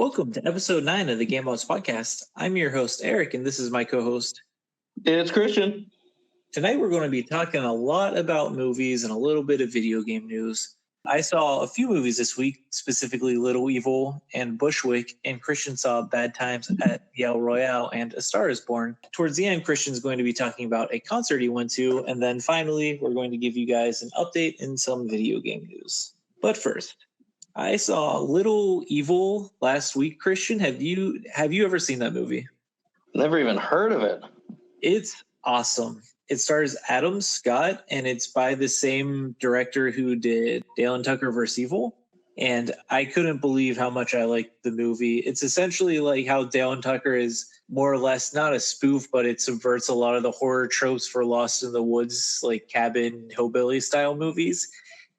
Welcome to episode 9 of the Gambots podcast. I'm your host, Eric, and this is my co-host. It's Christian. Tonight we're going to be talking a lot about movies and a little bit of video game news. I saw a few movies this week, specifically Little Evil and Bushwick, and Christian saw Bad Times at Royale and A Star is Born. Towards the end, Christian's going to be talking about a concert he went to, and then finally, we're going to give you guys an update and some video game news. But first, I saw Little Evil last week. Christian, have you ever seen that movie? Never even heard of it. It's awesome. It stars Adam Scott, and it's by the same director who did Dale and Tucker vs. Evil. And I couldn't believe how much I liked the movie. It's essentially like how Dale and Tucker is more or less not a spoof, but it subverts a lot of the horror tropes for Lost in the Woods, like cabin hillbilly style movies.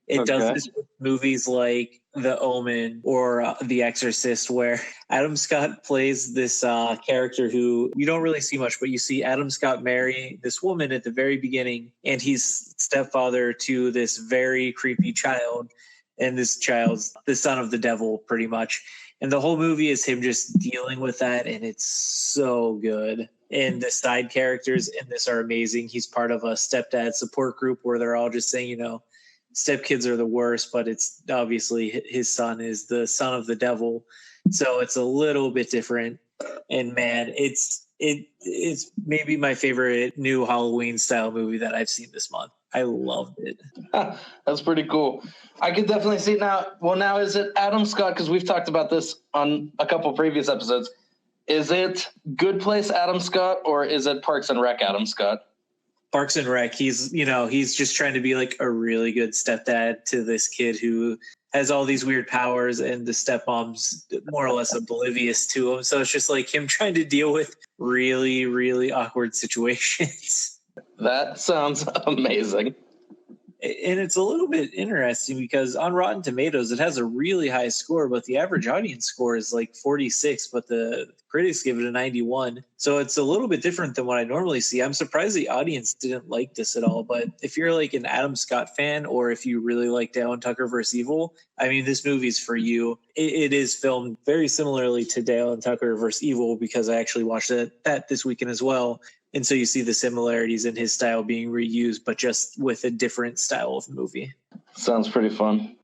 It does this with movies like The Omen or The Exorcist, where Adam Scott plays this character who you don't really see much, but you see Adam Scott marry this woman at the very beginning, and he's stepfather to this very creepy child, and this child's the son of the devil, pretty much. And the whole movie is him just dealing with that, and it's so good. And the side characters in this are amazing. He's part of a stepdad support group where they're all just saying, stepkids are the worst, but it's obviously his son is the son of the devil. So it's a little bit different. And man, it's maybe my favorite new Halloween style movie that I've seen this month. I loved it. That's pretty cool. I could definitely see it now. Well, now is it Adam Scott? Because we've talked about this on a couple previous episodes. Is it Good Place Adam Scott or is it Parks and Rec Adam Scott? Parks and Rec, he's just trying to be like a really good stepdad to this kid who has all these weird powers, and the stepmom's more or less oblivious to him. So it's just like him trying to deal with really, really awkward situations. That sounds amazing. And it's a little bit interesting because on Rotten Tomatoes, it has a really high score, but the average audience score is like 46, but the critics give it a 91. So it's a little bit different than what I normally see. I'm surprised the audience didn't like this at all. But if you're like an Adam Scott fan, or if you really like Dale and Tucker vs. Evil, I mean, this movie's for you. It is filmed very similarly to Dale and Tucker vs. Evil because I actually watched that this weekend as well. And so you see the similarities in his style being reused, but just with a different style of movie. Sounds pretty fun.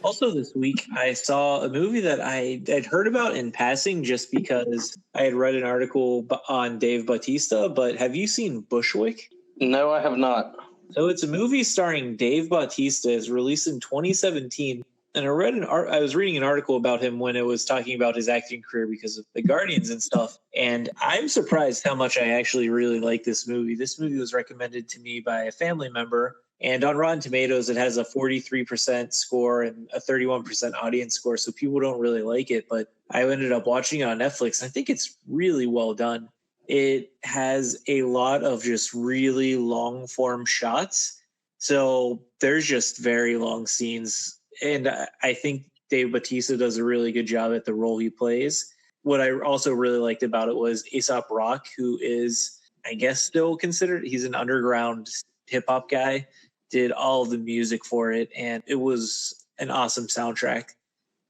Also this week, I saw a movie that I'd heard about in passing just because I had read an article on Dave Bautista, but have you seen Bushwick? No, I have not. So it's a movie starring Dave Bautista. It's released in 2017. And I was reading an article about him when it was talking about his acting career because of The Guardians and stuff. And I'm surprised how much I actually really like this movie. This movie was recommended to me by a family member. And on Rotten Tomatoes, it has a 43% score and a 31% audience score. So people don't really like it. But I ended up watching it on Netflix. I think it's really well done. It has a lot of just really long form shots. So there's just very long scenes. And I think Dave Bautista does a really good job at the role he plays. What I also really liked about it was Aesop Rock, who is, I guess, still considered, he's an underground hip hop guy, did all of the music for it. And it was an awesome soundtrack.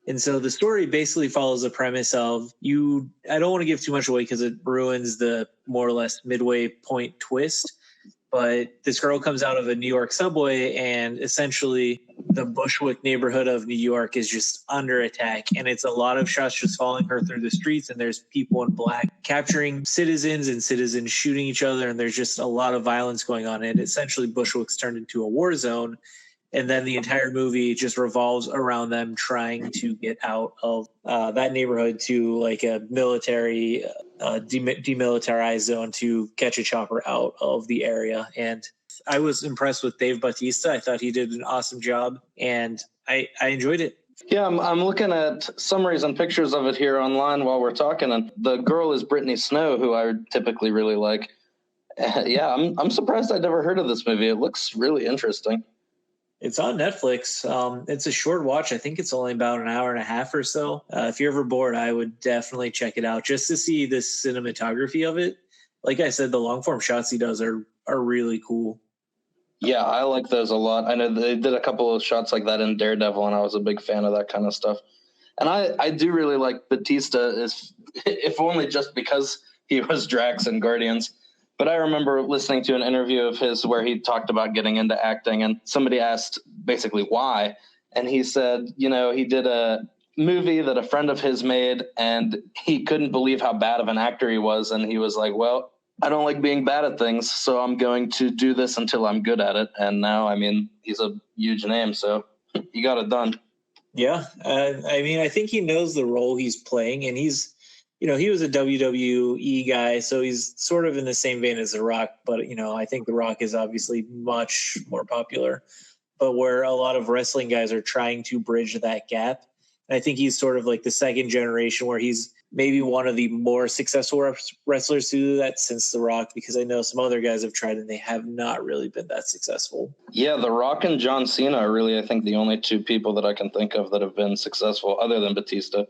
And so the story basically follows the premise of I don't want to give too much away because it ruins the more or less midway point twist. But this girl comes out of a New York subway, and essentially the Bushwick neighborhood of New York is just under attack. And it's a lot of shots just following her through the streets, and there's people in black capturing citizens and citizens shooting each other. And there's just a lot of violence going on. And essentially Bushwick's turned into a war zone. And then the entire movie just revolves around them trying to get out of that neighborhood to like a military demilitarized zone to catch a chopper out of the area. And I was impressed with Dave Bautista. I thought he did an awesome job, and I enjoyed it. Yeah, I'm looking at summaries and pictures of it here online while we're talking, and the girl is Brittany Snow, who I typically really like. Yeah, I'm surprised I'd never heard of this movie. It looks really interesting. It's on Netflix. It's a short watch. I think it's only about an hour and a half or so. If you're ever bored, I would definitely check it out just to see the cinematography of it. Like I said, the long form shots he does are really cool. Yeah, I like those a lot. I know they did a couple of shots like that in Daredevil, and I was a big fan of that kind of stuff. And I do really like Batista, if only just because he was Drax in Guardians. But I remember listening to an interview of his where he talked about getting into acting, and somebody asked basically why. And he said, he did a movie that a friend of his made, and he couldn't believe how bad of an actor he was. And he was like, well, I don't like being bad at things, so I'm going to do this until I'm good at it. And now, he's a huge name, so he got it done. Yeah. I think he knows the role he's playing, and he's, he was a WWE guy, so he's sort of in the same vein as The Rock, but, I think The Rock is obviously much more popular, but where a lot of wrestling guys are trying to bridge that gap. And I think he's sort of like the second generation where he's maybe one of the more successful wrestlers to do that since The Rock, because I know some other guys have tried and they have not really been that successful. Yeah, The Rock and John Cena are really, I think, the only two people that I can think of that have been successful other than Batista.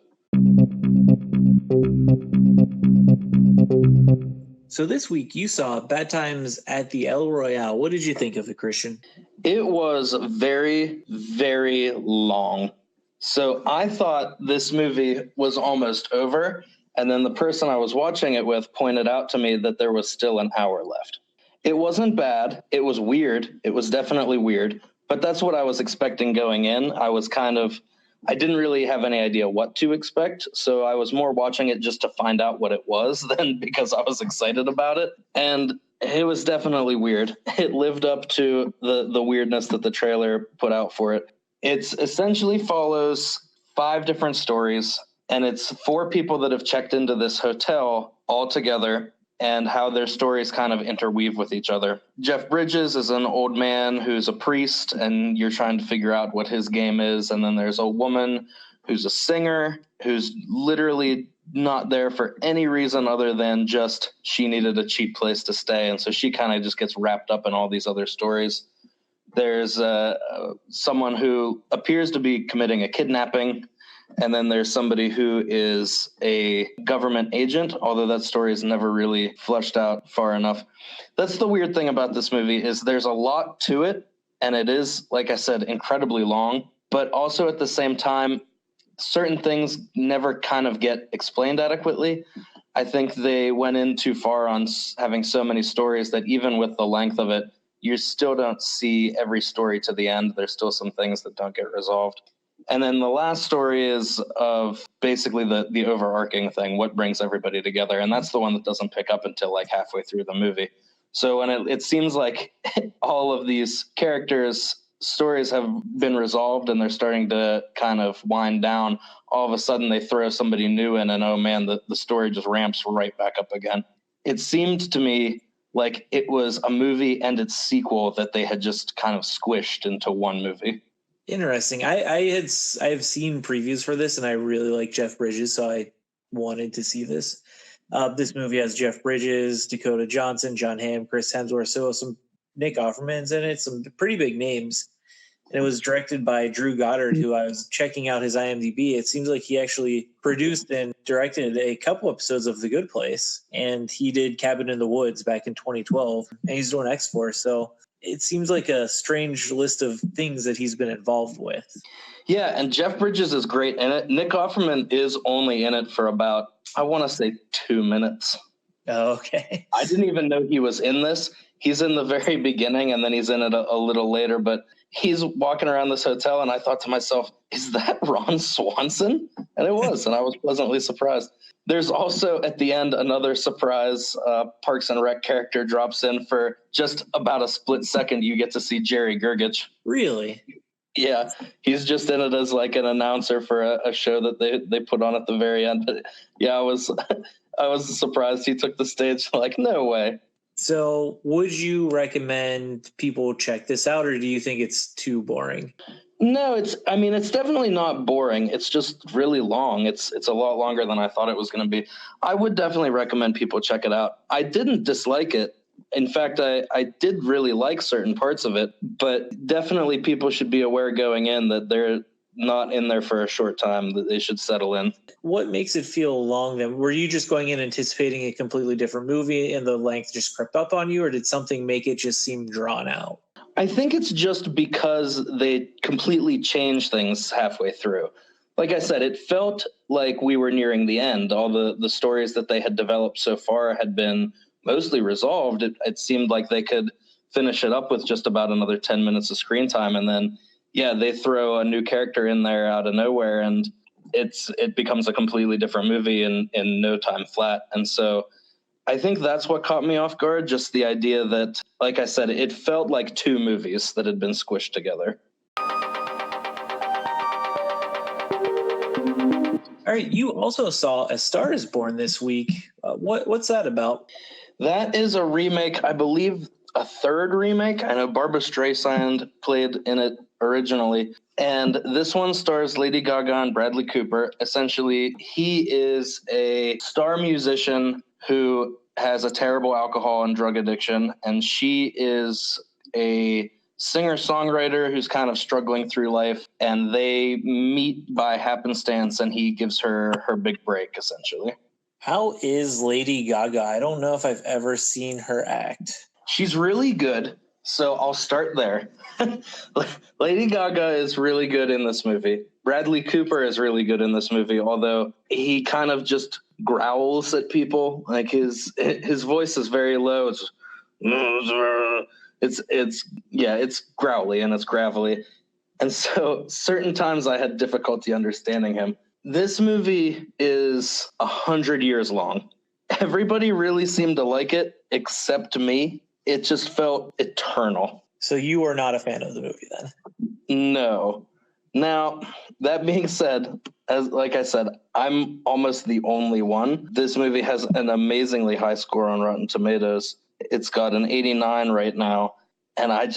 So this week you saw Bad Times at the El Royale. What did you think of it, Christian? It was very, very long. So I thought this movie was almost over, and then the person I was watching it with pointed out to me that there was still an hour left. It wasn't bad. It was weird. It was definitely weird, but that's what I was expecting going in. I didn't really have any idea what to expect, so I was more watching it just to find out what it was than because I was excited about it. And it was definitely weird. It lived up to the weirdness that the trailer put out for it. It essentially follows 5 different stories, and it's 4 people that have checked into this hotel all together and how their stories kind of interweave with each other. Jeff Bridges is an old man who's a priest, and you're trying to figure out what his game is. And then there's a woman who's a singer who's literally not there for any reason other than just she needed a cheap place to stay. And so she kind of just gets wrapped up in all these other stories. There's someone who appears to be committing a kidnapping, and then there's somebody who is a government agent, although that story is never really fleshed out far enough. That's the weird thing about this movie is there's a lot to it, and it is, like I said, incredibly long, but also at the same time, certain things never kind of get explained adequately. I think they went in too far on having so many stories that even with the length of it, you still don't see every story to the end. There's still some things that don't get resolved. And then the last story is of basically the overarching thing, what brings everybody together. And that's the one that doesn't pick up until like halfway through the movie. So when it seems like all of these characters' stories have been resolved and they're starting to kind of wind down, all of a sudden they throw somebody new in and, oh man, the story just ramps right back up again. It seemed to me like it was a movie and its sequel that they had just kind of squished into one movie. Interesting. I've seen previews for this, and I really like Jeff Bridges, so I wanted to see this. This movie has Jeff Bridges, Dakota Johnson, John Hamm, Chris Hemsworth, so some Nick Offerman's in it, some pretty big names. And it was directed by Drew Goddard, who I was checking out his IMDb. It seems like he actually produced and directed a couple episodes of The Good Place, and he did Cabin in the Woods back in 2012, and he's doing X-Force. So it seems like a strange list of things that he's been involved with. Yeah, and Jeff Bridges is great in it. Nick Offerman is only in it for about, I want to say 2 minutes. Oh, okay. I didn't even know he was in this. He's in the very beginning, and then he's in it a little later, but he's walking around this hotel, and I thought to myself, is that Ron Swanson? And it was, and I was pleasantly surprised. There's also, at the end, another surprise Parks and Rec character drops in for just about a split second. You get to see Jerry Gergich. Really? Yeah, he's just in it as like an announcer for a show that they put on at the very end. But yeah, I was surprised he took the stage. Like, no way. So would you recommend people check this out, or do you think it's too boring? No, it's definitely not boring. It's just really long. It's a lot longer than I thought it was going to be. I would definitely recommend people check it out. I didn't dislike it. In fact, I did really like certain parts of it, but definitely people should be aware going in that they're not in there for a short time, that they should settle in. What makes it feel long then? Were you just going in anticipating a completely different movie and the length just crept up on you, or did something make it just seem drawn out? I think it's just because they completely changed things halfway through. Like I said, it felt like we were nearing the end. All the stories that they had developed so far had been mostly resolved. It seemed like they could finish it up with just about another 10 minutes of screen time. And then, yeah, they throw a new character in there out of nowhere, and it becomes a completely different movie in no time flat. And so I think that's what caught me off guard, just the idea that, like I said, it felt like two movies that had been squished together. All right, you also saw A Star is Born this week. What's that about? That is a remake, I believe, a third remake. I know Barbra Streisand played in it originally, and this one stars Lady Gaga and Bradley Cooper. Essentially, he is a star musician who has a terrible alcohol and drug addiction, and she is a singer-songwriter who's kind of struggling through life, and they meet by happenstance, and he gives her her big break, essentially. How is Lady Gaga? I don't know if I've ever seen her act. She's really good, so I'll start there. Lady Gaga is really good in this movie. Bradley Cooper is really good in this movie, although he kind of just growls at people. Like his voice is very low. It's growly and it's gravelly. And so certain times I had difficulty understanding him. This movie is 100 years long. Everybody really seemed to like it except me. It just felt eternal. So you are not a fan of the movie then? No. Now, that being said, like I said, I'm almost the only one. This movie has an amazingly high score on Rotten Tomatoes. It's got an 89 right now, and I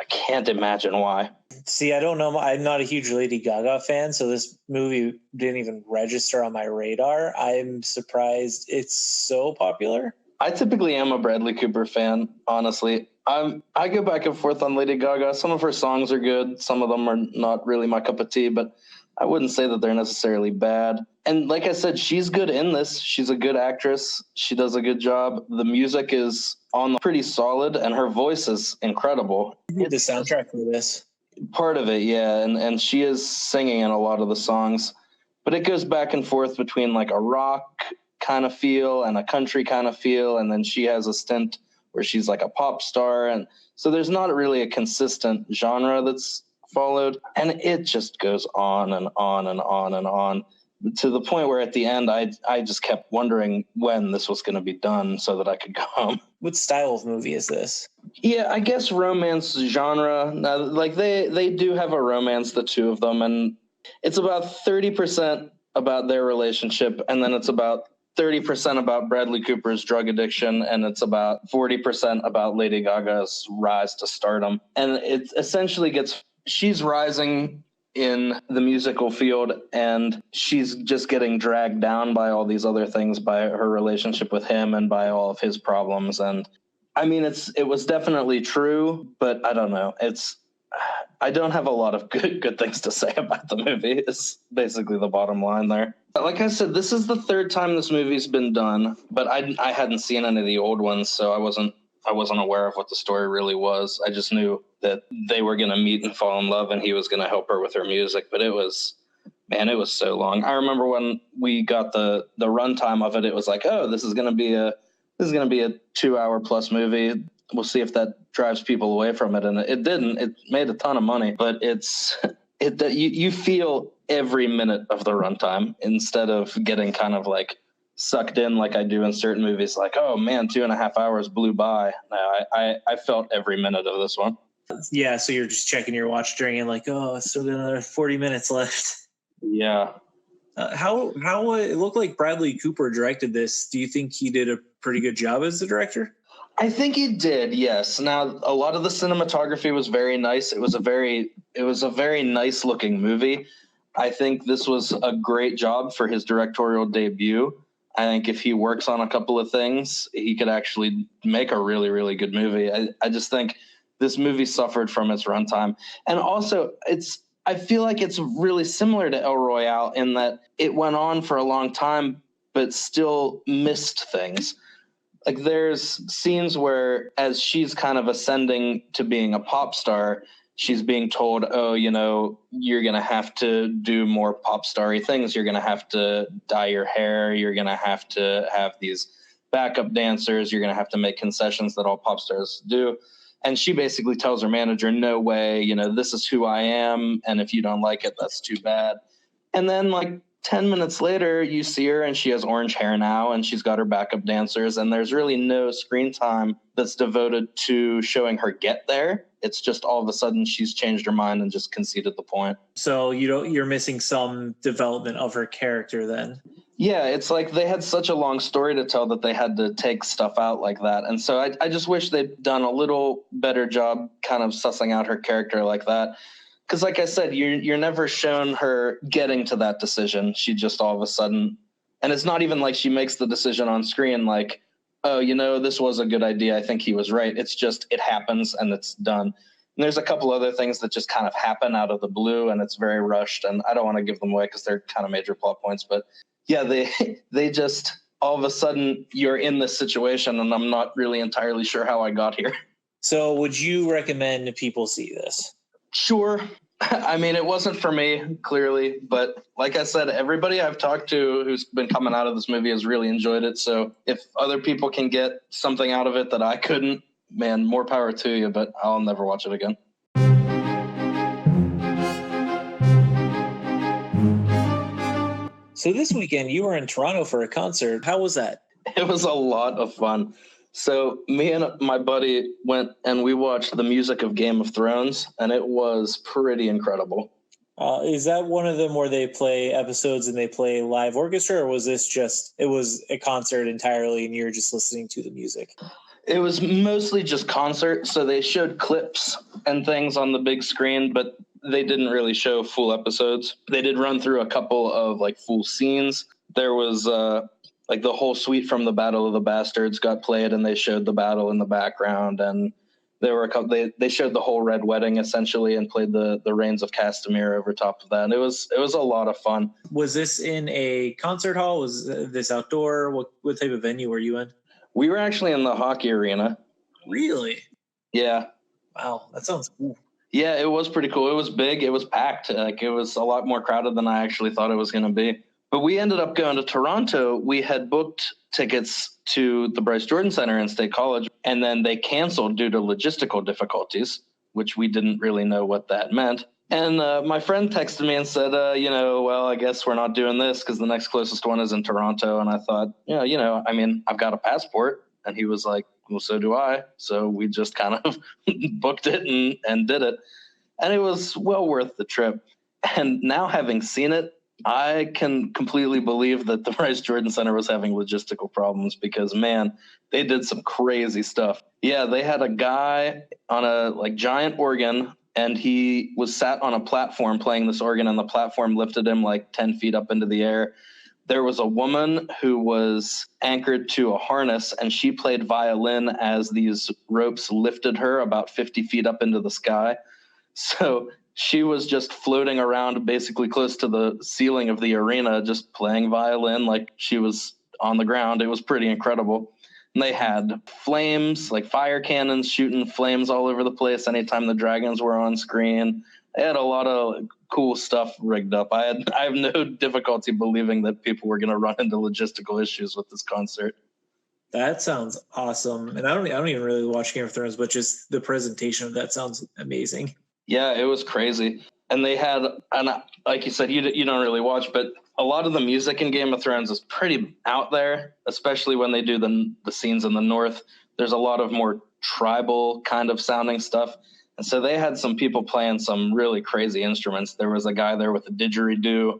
can't imagine why. See, I don't know. I'm not a huge Lady Gaga fan, so this movie didn't even register on my radar. I'm surprised it's so popular. I typically am a Bradley Cooper fan, honestly. I go back and forth on Lady Gaga. Some of her songs are good. Some of them are not really my cup of tea, but I wouldn't say that they're necessarily bad. And like I said, she's good in this. She's a good actress. She does a good job. The music is pretty solid, and her voice is incredible. You did the soundtrack for this. Part of it, yeah, and she is singing in a lot of the songs. But it goes back and forth between like a rock kind of feel and a country kind of feel, and then she has a stint where she's like a pop star, and so there's not really a consistent genre that's followed, and it just goes on and on and on and on to the point where at the end I just kept wondering when this was going to be done so that I could go home. What style of movie is this? Yeah, I guess romance genre. Like they do have a romance, the two of them, and it's about 30% about their relationship, and then it's about 30% about Bradley Cooper's drug addiction, and it's about 40% about Lady Gaga's rise to stardom. And it essentially she's rising in the musical field, and she's just getting dragged down by all these other things, by her relationship with him and by all of his problems. And I mean, it was definitely true, but I don't know. I don't have a lot of good things to say about the movie. It's basically the bottom line there. Like I said, this is the third time this movie's been done, but I hadn't seen any of the old ones, so I wasn't aware of what the story really was. I just knew that they were going to meet and fall in love, and he was going to help her with her music. But it was so long. I remember when we got the runtime of it, it was like, oh, this is going to be a 2-hour plus movie. We'll see if that drives people away from it. And it didn't. It made a ton of money, but you feel every minute of the runtime instead of getting kind of like sucked in like I do in certain movies. Like, oh man, 2.5 hours blew by. No, I felt every minute of this one. Yeah. So you're just checking your watch during and like, oh, I still got another 40 minutes left. Yeah. How it looked like Bradley Cooper directed this. Do you think he did a pretty good job as the director? I think he did, yes. Now, a lot of the cinematography was very nice. It was a very nice looking movie. I think this was a great job for his directorial debut. I think if he works on a couple of things, he could actually make a really, really good movie. I just think this movie suffered from its runtime. And also, I feel like it's really similar to El Royale in that it went on for a long time, but still missed things. Like there's scenes where as she's kind of ascending to being a pop star, she's being told, oh, you're going to have to do more pop starry things. You're going to have to dye your hair. You're going to have these backup dancers. You're going to have to make concessions that all pop stars do. And she basically tells her manager, no way, this is who I am. And if you don't like it, that's too bad. And then like 10 minutes later, you see her and she has orange hair now and she's got her backup dancers. And there's really no screen time that's devoted to showing her get there. It's just all of a sudden she's changed her mind and just conceded the point. So you're missing some development of her character then. Yeah, it's like they had such a long story to tell that they had to take stuff out like that. And so I just wish they'd done a little better job kind of sussing out her character like that. Because like I said, you're never shown her getting to that decision. She just all of a sudden, and it's not even like she makes the decision on screen like, oh, this was a good idea. I think he was right. It's just, it happens and it's done. And there's a couple other things that just kind of happen out of the blue and it's very rushed. And I don't want to give them away because they're kind of major plot points. But yeah, they just, all of a sudden you're in this situation and I'm not really entirely sure how I got here. So would you recommend people see this? Sure. I mean, it wasn't for me, clearly, but like I said, everybody I've talked to who's been coming out of this movie has really enjoyed it. So if other people can get something out of it that I couldn't, man, more power to you, but I'll never watch it again. So this weekend you were in Toronto for a concert. How was that? It was a lot of fun. So me and my buddy went and we watched the music of Game of Thrones, and it was pretty incredible. Is that one of them where they play episodes and they play live orchestra, or was this it was a concert entirely and you're just listening to the music? It was mostly just concert. So they showed clips and things on the big screen, but they didn't really show full episodes. They did run through a couple of like full scenes. There was like the whole suite from the Battle of the Bastards got played and they showed the battle in the background, and there were a couple, they showed the whole Red Wedding essentially and played the Reigns of Castamere over top of that. And it was a lot of fun. Was this in a concert hall? Was this outdoor? What type of venue were you in? We were actually in the hockey arena. Really? Yeah. Wow, that sounds cool. Yeah, it was pretty cool. It was big. It was packed. Like it was a lot more crowded than I actually thought it was going to be. But we ended up going to Toronto. We had booked tickets to the Bryce Jordan Center in State College, and then they canceled due to logistical difficulties, which we didn't really know what that meant. And my friend texted me and said, well, I guess we're not doing this because the next closest one is in Toronto. And I thought, I mean, I've got a passport. And he was like, well, so do I. So we just kind of booked it and did it. And it was well worth the trip. And now having seen it, I can completely believe that the Bryce Jordan Center was having logistical problems because, man, they did some crazy stuff. Yeah, they had a guy on a giant organ, and he was sat on a platform playing this organ, and the platform lifted him 10 feet up into the air. There was a woman who was anchored to a harness, and she played violin as these ropes lifted her about 50 feet up into the sky. So she was just floating around basically close to the ceiling of the arena, just playing violin like she was on the ground. It was pretty incredible. And they had flames, like fire cannons shooting flames all over the place anytime the dragons were on screen. They had a lot of cool stuff rigged up. I have no difficulty believing that people were going to run into logistical issues with this concert. That sounds awesome. And I don't even really watch Game of Thrones, but just the presentation of that sounds amazing. Yeah, it was crazy. And they had, and like you said, you don't really watch, but a lot of the music in Game of Thrones is pretty out there, especially when they do the scenes in the north. There's a lot of more tribal kind of sounding stuff. And so they had some people playing some really crazy instruments. There was a guy there with a didgeridoo.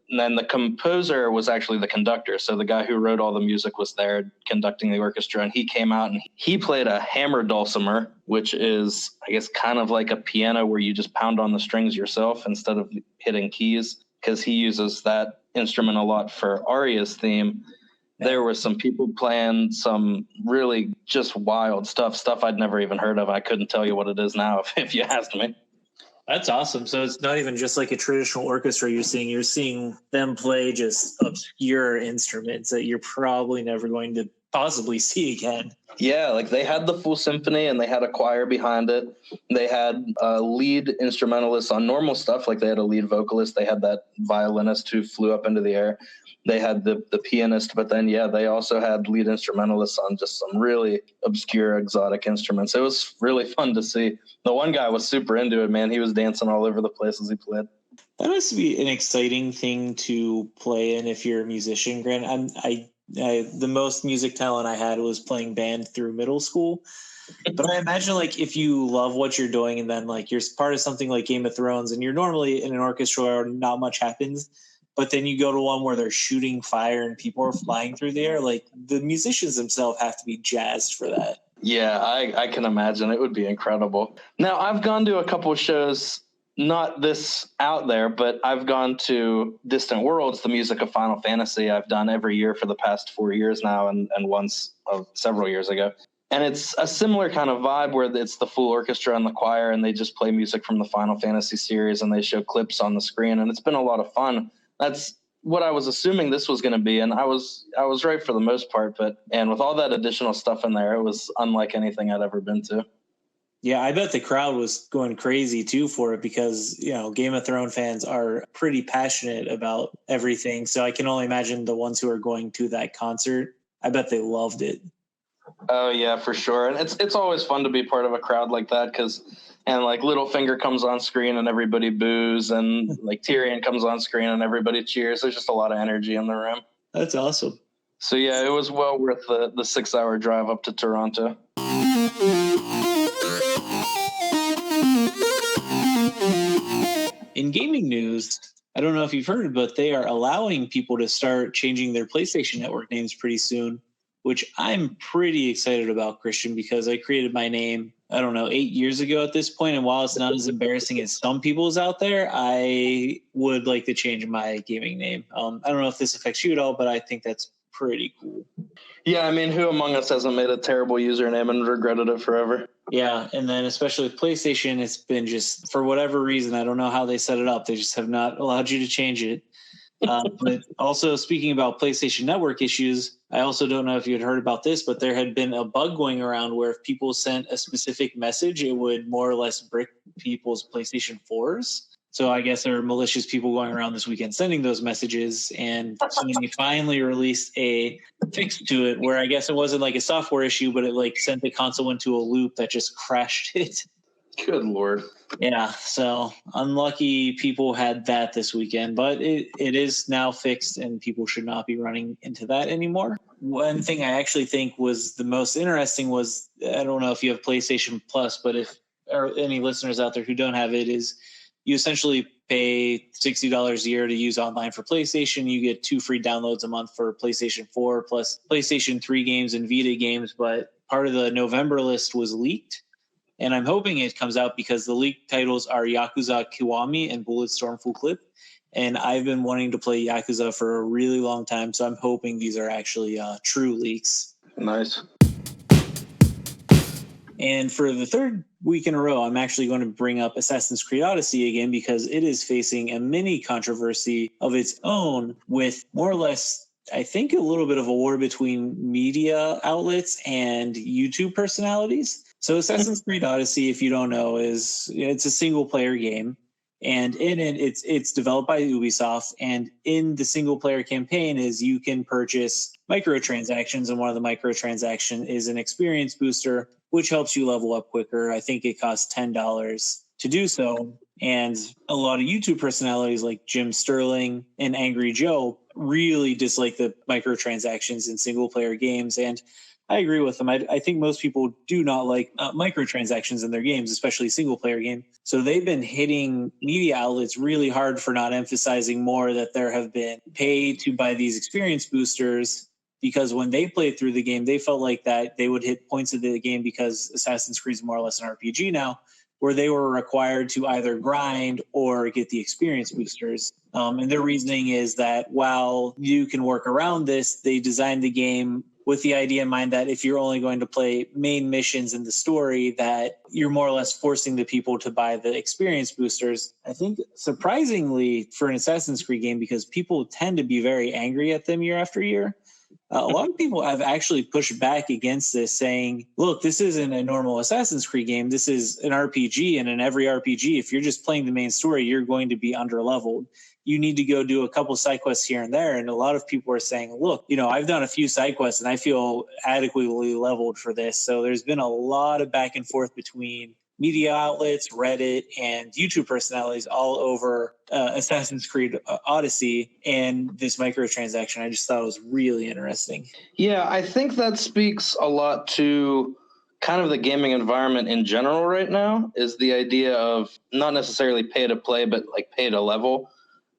And then the composer was actually the conductor. So the guy who wrote all the music was there conducting the orchestra. And he came out and he played a hammer dulcimer, which is, I guess, kind of like a piano where you just pound on the strings yourself instead of hitting keys, because he uses that instrument a lot for Arya's theme. There were some people playing some really just wild stuff I'd never even heard of. I couldn't tell you what it is now if you asked me. That's awesome. So it's not even just like a traditional orchestra you're seeing them play just obscure instruments that you're probably never going to possibly see again. Yeah, like they had the full symphony and they had a choir behind it. They had a lead instrumentalist on normal stuff, like they had a lead vocalist. They had that violinist who flew up into the air. They had the pianist, but then, yeah, they also had lead instrumentalists on just some really obscure, exotic instruments. It was really fun to see. The one guy was super into it, man. He was dancing all over the place as he played. That must be an exciting thing to play in if you're a musician, Grant. The most music talent I had was playing band through middle school. But I imagine, like, if you love what you're doing and then, like, you're part of something like Game of Thrones and you're normally in an orchestra where not much happens, but then you go to one where they're shooting fire and people are flying through the air, like, the musicians themselves have to be jazzed for that. Yeah, I can imagine. It would be incredible. Now, I've gone to a couple of shows, not this out there, but I've gone to Distant Worlds, the music of Final Fantasy. I've done every year for the past 4 years now, and once several years ago. And it's a similar kind of vibe where it's the full orchestra and the choir, and they just play music from the Final Fantasy series, and they show clips on the screen, and it's been a lot of fun. That's what I was assuming this was going to be, and I was right for the most part. And with all that additional stuff in there, it was unlike anything I'd ever been to. Yeah, I bet the crowd was going crazy too for it because, Game of Thrones fans are pretty passionate about everything. So I can only imagine the ones who are going to that concert. I bet they loved it. Oh yeah, for sure. And it's always fun to be part of a crowd like that and like Littlefinger comes on screen and everybody boos, and like Tyrion comes on screen and everybody cheers. There's just a lot of energy in the room. That's awesome. So yeah, it was well worth the 6-hour drive up to Toronto. In gaming news, I don't know if you've heard, but they are allowing people to start changing their PlayStation Network names pretty soon, which I'm pretty excited about, Christian, because I created my name, 8 years ago at this point. And while it's not as embarrassing as some people's out there, I would like to change my gaming name. I don't know if this affects you at all, but I think that's pretty cool. Yeah, I mean, who among us hasn't made a terrible username and regretted it forever? Yeah, and then especially with PlayStation, it's been just, for whatever reason, I don't know how they set it up. They just have not allowed you to change it. But also, speaking about PlayStation Network issues, I also don't know if you had heard about this, but there had been a bug going around where if people sent a specific message, it would more or less brick people's PlayStation 4s. So I guess there are malicious people going around this weekend sending those messages, and Sony finally released a fix to it where I guess it wasn't like a software issue, but it like sent the console into a loop that just crashed it. Good Lord. Yeah, so unlucky people had that this weekend, but it is now fixed and people should not be running into that anymore. One thing I actually think was the most interesting was, I don't know if you have PlayStation Plus, but if any listeners out there who don't have it, is you essentially pay $60 a year to use online for PlayStation. You get 2 free downloads a month for PlayStation 4 plus PlayStation 3 games and Vita games, but part of the November list was leaked. And I'm hoping it comes out because the leaked titles are Yakuza Kiwami and Bulletstorm Full Clip. And I've been wanting to play Yakuza for a really long time, so I'm hoping these are actually true leaks. Nice. And for the third week in a row, I'm actually going to bring up Assassin's Creed Odyssey again because it is facing a mini controversy of its own with more or less, I think, a little bit of a war between media outlets and YouTube personalities. So Assassin's Creed Odyssey, if you don't know, it's a single player game. And in it, it's developed by Ubisoft. And in the single player campaign is you can purchase microtransactions. And one of the microtransactions is an experience booster, which helps you level up quicker. I think it costs $10 to do so. And a lot of YouTube personalities like Jim Sterling and Angry Joe really dislike the microtransactions in single player games. And I agree with them. I think most people do not like microtransactions in their games, especially single-player game. So they've been hitting media outlets really hard for not emphasizing more that there have been pay to buy these experience boosters, because when they played through the game, they felt like that they would hit points of the game because Assassin's Creed is more or less an RPG now, where they were required to either grind or get the experience boosters. And their reasoning is that while you can work around this, they designed the game with the idea in mind that if you're only going to play main missions in the story, that you're more or less forcing the people to buy the experience boosters. I think surprisingly for an Assassin's Creed game, because people tend to be very angry at them year after year, A lot of people have actually pushed back against this, saying, look, this isn't a normal Assassin's Creed game. This is an RPG, and in every RPG, if you're just playing the main story, you're going to be underleveled. You need to go do a couple side quests here and there. And a lot of people are saying, look, I've done a few side quests and I feel adequately leveled for this. So there's been a lot of back and forth between media outlets, Reddit, and YouTube personalities all over Assassin's Creed Odyssey and this microtransaction. I just thought it was really interesting. Yeah, I think that speaks a lot to kind of the gaming environment in general right now, is the idea of not necessarily pay to play, but like pay to level.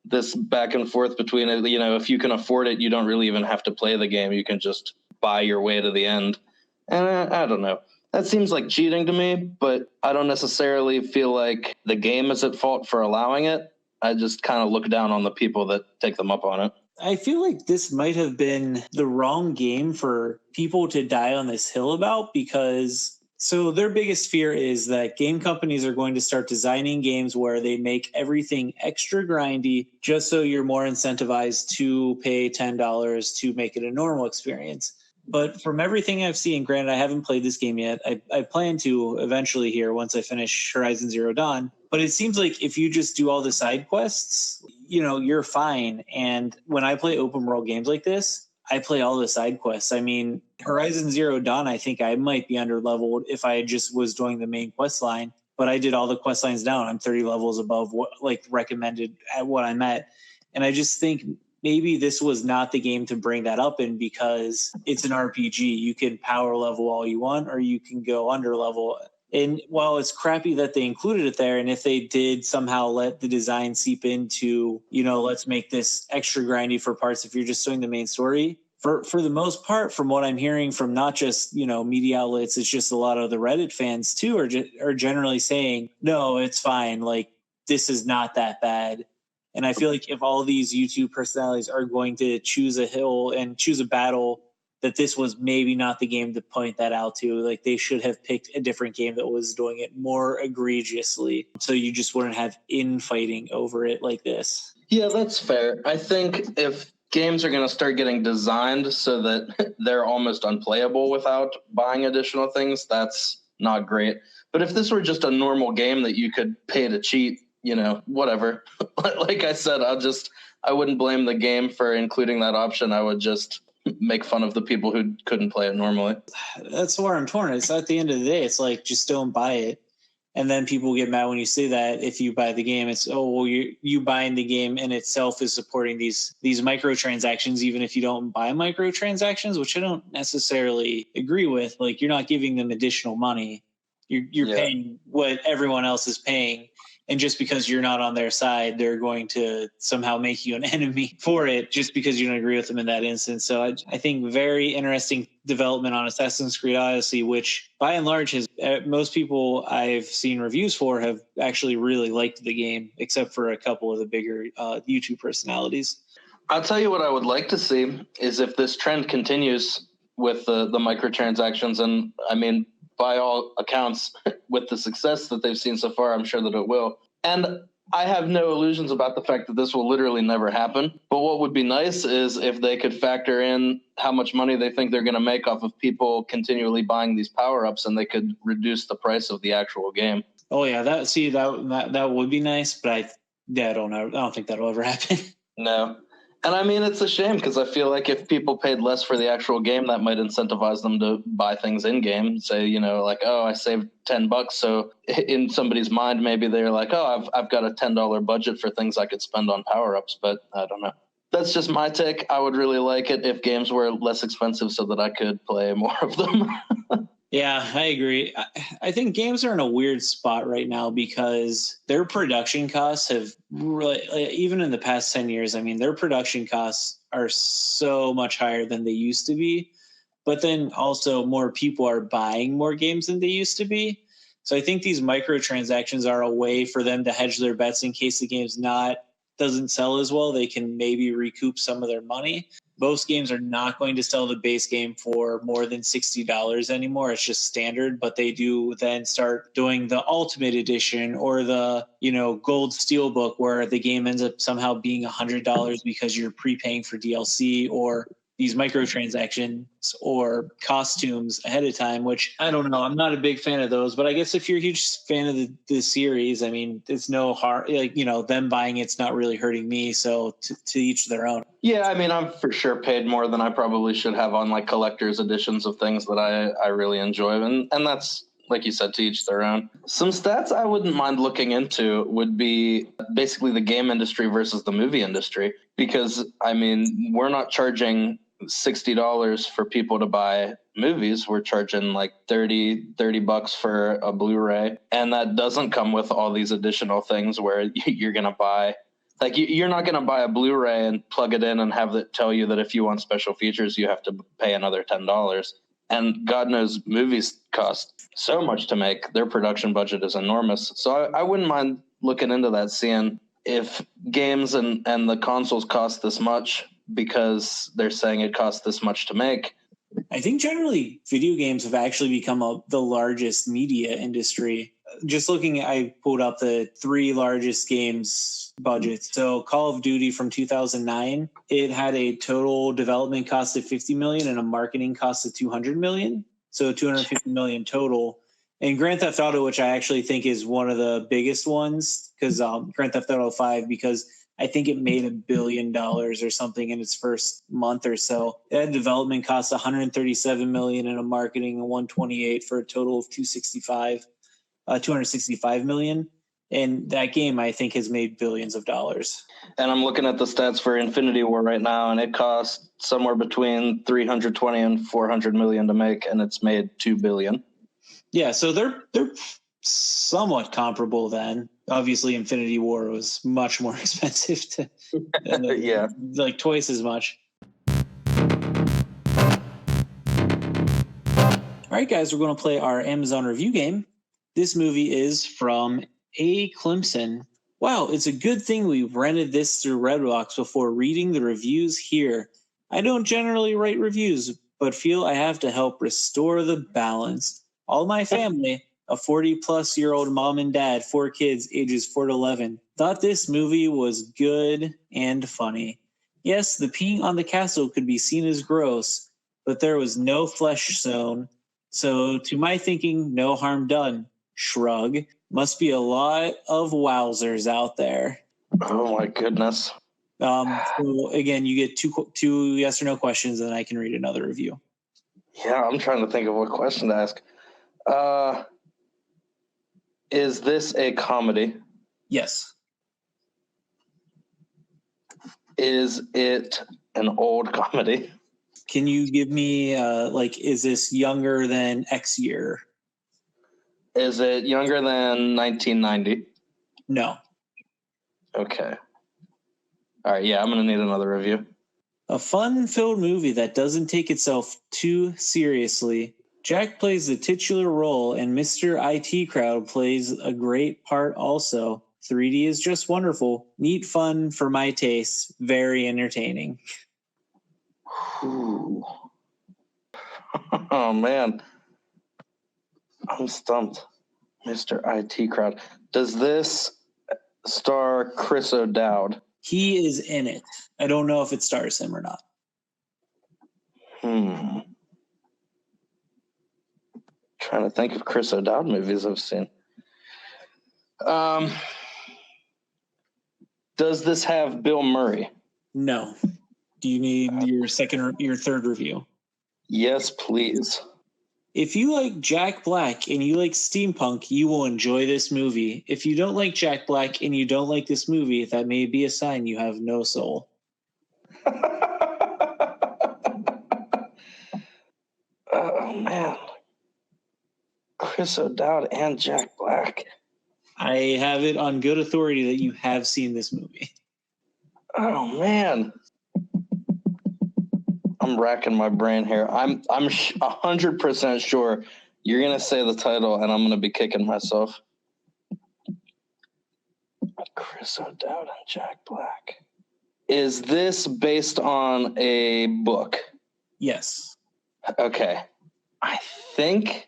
This back and forth between it, if you can afford it, you don't really even have to play the game. You can just buy your way to the end. And I don't know. That seems like cheating to me, but I don't necessarily feel like the game is at fault for allowing it. I just kind of look down on the people that take them up on it. I feel like this might have been the wrong game for people to die on this hill about, because so their biggest fear is that game companies are going to start designing games where they make everything extra grindy just so you're more incentivized to pay $10 to make it a normal experience. But from everything I've seen, granted, I haven't played this game yet. I plan to eventually here once I finish Horizon Zero Dawn. But it seems like if you just do all the side quests, you're fine. And when I play open world games like this, I play all the side quests. I mean, Horizon Zero Dawn, I think I might be underleveled if I just was doing the main quest line. But I did all the quest lines down. I'm 30 levels above what recommended at what I'm at. And I just think maybe this was not the game to bring that up in, because it's an RPG. You can power level all you want, or you can go under level. And while it's crappy that they included it there, and if they did somehow let the design seep into, let's make this extra grindy for parts if you're just doing the main story, for the most part, from what I'm hearing from not just, media outlets, it's just a lot of the Reddit fans too are generally saying, no, it's fine. Like, this is not that bad. And I feel like if all these YouTube personalities are going to choose a hill and choose a battle, that this was maybe not the game to point that out to. Like, they should have picked a different game that was doing it more egregiously, so you just wouldn't have infighting over it like this. Yeah, that's fair. I think if games are going to start getting designed so that they're almost unplayable without buying additional things, that's not great. But if this were just a normal game that you could pay to cheat, whatever. Like I said, I wouldn't blame the game for including that option. I would just make fun of the people who couldn't play it normally. That's where I'm torn. It's at the end of the day, it's like, just don't buy it. And then people get mad when you say that. If you buy the game, it's, you buying the game in itself is supporting these microtransactions, even if you don't buy microtransactions, which I don't necessarily agree with. Like, you're not giving them additional money. You're paying what everyone else is paying. And just because you're not on their side, they're going to somehow make you an enemy for it just because you don't agree with them in that instance. So I think very interesting development on Assassin's Creed Odyssey, which by and large has most people I've seen reviews for have actually really liked the game, except for a couple of the bigger YouTube personalities. I'll tell you what I would like to see is if this trend continues with the microtransactions. And I mean, by all accounts, with the success that they've seen so far, I'm sure that it will. And I have no illusions about the fact that this will literally never happen. But what would be nice is if they could factor in how much money they think they're going to make off of people continually buying these power-ups, and they could reduce the price of the actual game. Oh, yeah. That would be nice. But I don't know. I don't think that'll ever happen. No. And I mean, it's a shame because I feel like if people paid less for the actual game, that might incentivize them to buy things in game. Say, like, I saved $10. So in somebody's mind, maybe they're like, I've got a $10 budget for things I could spend on power-ups. But I don't know. That's just my take. I would really like it if games were less expensive so that I could play more of them. Yeah, I agree. I think games are in a weird spot right now because their production costs have really, even in the past 10 years, I mean, their production costs are so much higher than they used to be. But then also more people are buying more games than they used to be. So I think these microtransactions are a way for them to hedge their bets in case the game's doesn't sell as well. They can maybe recoup some of their money. Most games are not going to sell the base game for more than $60 anymore. It's just standard, but they do then start doing the Ultimate Edition or the, Gold Steelbook, where the game ends up somehow being $100 because you're prepaying for DLC, or these microtransactions or costumes ahead of time, which I don't know. I'm not a big fan of those, but I guess if you're a huge fan of the series, I mean, it's no hard, like, you know, them buying it's not really hurting me. So to each their own. Yeah, I mean, I'm for sure paid more than I probably should have on like collector's editions of things that I really enjoy. And that's, like you said, to each their own. Some stats I wouldn't mind looking into would be basically the game industry versus the movie industry. Because, I mean, we're not charging $60 for people to buy movies. We're charging like $30 for a Blu-ray. And that doesn't come with all these additional things where you're going to buy. Like, you're not going to buy a Blu-ray and plug it in and have it tell you that if you want special features, you have to pay another $10. And God knows movies cost so much to make. Their production budget is enormous. So I wouldn't mind looking into that, seeing if games and the consoles cost this much because they're saying it costs this much to make. I think generally video games have actually become the largest media industry. Just looking, I pulled up the 3 largest games budgets. So Call of Duty from 2009, it had a total development cost of $50 million and a marketing cost of $200 million. So $250 million total. And Grand Theft Auto, which I actually think is one of the biggest ones, because Grand Theft Auto 5, because I think it made $1 billion or something in its first month or so. That development cost $137 million and a marketing of $128 for a total of $265 million. And that game, I think, has made billions of dollars. And I'm looking at the stats for Infinity War right now, and it cost somewhere between 320 and 400 million to make, and it's made $2 billion. Yeah, so they're somewhat comparable then. Obviously, Infinity War was much more expensive to yeah, like twice as much. All right, guys, we're going to play our Amazon review game. This movie is from A. Clemson. Wow, it's a good thing we rented this through Redbox before reading the reviews here. I don't generally write reviews, but feel I have to help restore the balance. All my family, a 40-plus-year-old mom and dad, 4 kids, ages 4 to 11, thought this movie was good and funny. Yes, the peeing on the castle could be seen as gross, but there was no flesh shown. So, to my thinking, no harm done. Shrug. Must be a lot of wowzers out there. Oh my goodness. So again, you get two yes or no questions, and then I can read another review. Yeah, I'm trying to think of what question to ask. Is this a comedy? Yes. Is it an old comedy? Can you give me is this younger than X year? Is it younger than 1990? No. Okay. All right, yeah, I'm going to need another review. A fun-filled movie that doesn't take itself too seriously. Jack plays the titular role, and Mr. IT Crowd plays a great part also. 3D is just wonderful. Neat fun for my taste. Very entertaining. Ooh. Oh, man. I'm stumped. Mr. IT Crowd. Does this star Chris O'Dowd? He is in it. I don't know if it stars him or not. Trying to think of Chris O'Dowd movies I've seen. Does this have Bill Murray? No. Do you need your third review? Yes, please. If you like Jack Black and you like steampunk, you will enjoy this movie. If you don't like Jack Black and you don't like this movie, that may be a sign you have no soul. Oh, man. Chris O'Dowd and Jack Black. I have it on good authority that you have seen this movie. Oh, man. I'm racking my brain here. I'm 100% sure you're going to say the title and I'm going to be kicking myself. Chris O'Dowd and Jack Black. Is this based on a book? Yes. Okay. I think.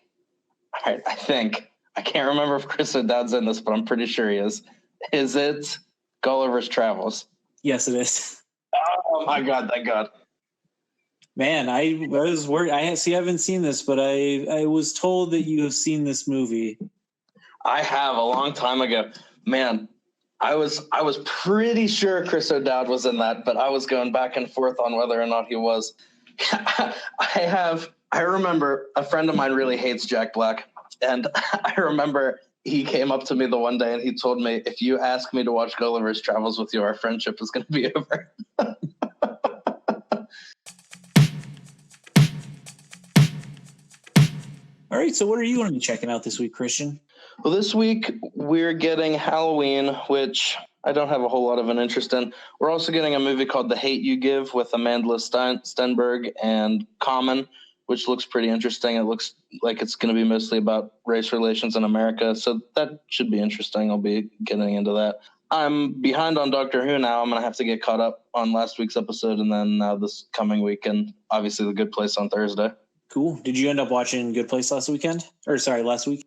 I can't remember if Chris O'Dowd's in this, but I'm pretty sure he is. Is it Gulliver's Travels? Yes, it is. Oh, my God. Thank God. Man, I was worried. I haven't seen this, but I was told that you have seen this movie. I have a long time ago. Man, I was pretty sure Chris O'Dowd was in that, but I was going back and forth on whether or not he was. I remember a friend of mine really hates Jack Black, and I remember he came up to me the one day and he told me, if you ask me to watch Gulliver's Travels with you, our friendship is going to be over. All right, so what are you going to be checking out this week, Christian? Well, this week we're getting Halloween, which I don't have a whole lot of an interest in. We're also getting a movie called The Hate U Give with Amanda Stenberg and Common, which looks pretty interesting. It looks like it's going to be mostly about race relations in America, so that should be interesting. I'll be getting into that. I'm behind on Doctor Who now. I'm going to have to get caught up on last week's episode and then this coming weekend, obviously The Good Place on Thursday. Cool. Did you end up watching Good Place last week?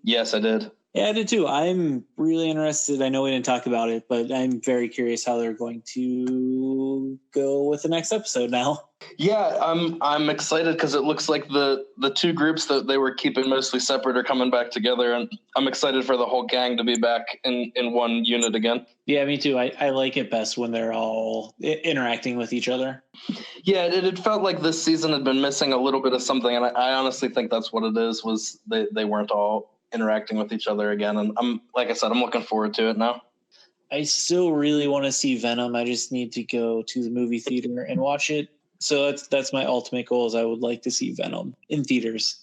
Yes, I did. Yeah, I did too. I'm really interested. I know we didn't talk about it, but I'm very curious how they're going to go with the next episode now. Yeah, I'm excited because it looks like the two groups that they were keeping mostly separate are coming back together, and I'm excited for the whole gang to be back in one unit again. Yeah, me too. I like it best when they're all interacting with each other. Yeah, it felt like this season had been missing a little bit of something, and I honestly think that's what it is, was they weren't all interacting with each other again, and like I said, I'm looking forward to it now. I still really want to see Venom. I just need to go to the movie theater and watch it. So that's my ultimate goal, is I would like to see Venom in theaters.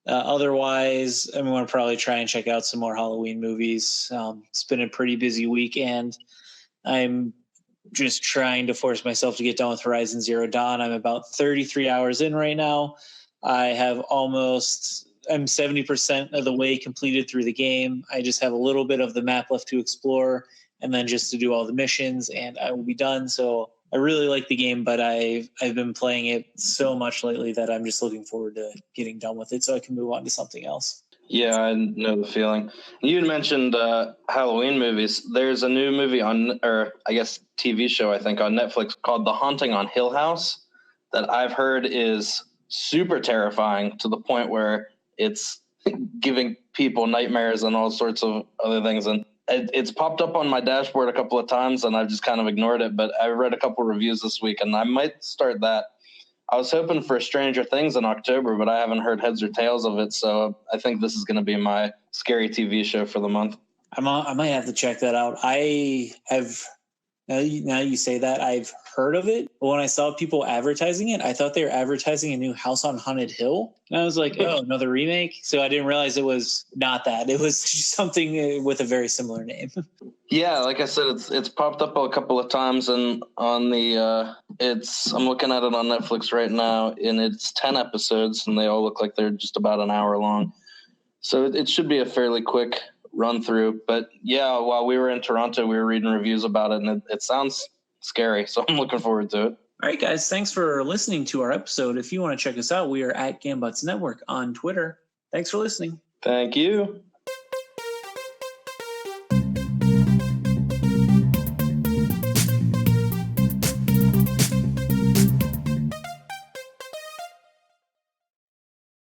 Otherwise, I'm going to probably try and check out some more Halloween movies. It's been a pretty busy weekend. I'm just trying to force myself to get done with Horizon Zero Dawn. I'm about 33 hours in right now. I'm 70% of the way completed through the game. I just have a little bit of the map left to explore and then just to do all the missions, and I will be done. So I really like the game, but I've been playing it so much lately that I'm just looking forward to getting done with it so I can move on to something else. Yeah, I know the feeling. You had mentioned Halloween movies. There's a new movie TV show, I think, on Netflix called The Haunting on Hill House that I've heard is super terrifying to the point where it's giving people nightmares and all sorts of other things. And it's popped up on my dashboard a couple of times, and I've just kind of ignored it. But I read a couple reviews this week, and I might start that. I was hoping for Stranger Things in October, but I haven't heard heads or tails of it. So I think this is going to be my scary TV show for the month. I might have to check that out. I have, now you say that, I've heard of it, but when I saw people advertising it, I thought they were advertising a new House on Haunted Hill. And I was like, oh, another remake? So I didn't realize it was not that. It was something with a very similar name. Yeah, like I said, it's popped up a couple of times, and on the I'm looking at it on Netflix right now, and it's 10 episodes, and they all look like they're just about an hour long. So it should be a fairly quick run through. But yeah, while we were in Toronto, we were reading reviews about it, and it sounds scary. So I'm looking forward to it. All right, guys, thanks for listening to our episode. If you want to check us out, we are at Gambots Network on Twitter. Thanks for listening. Thank you.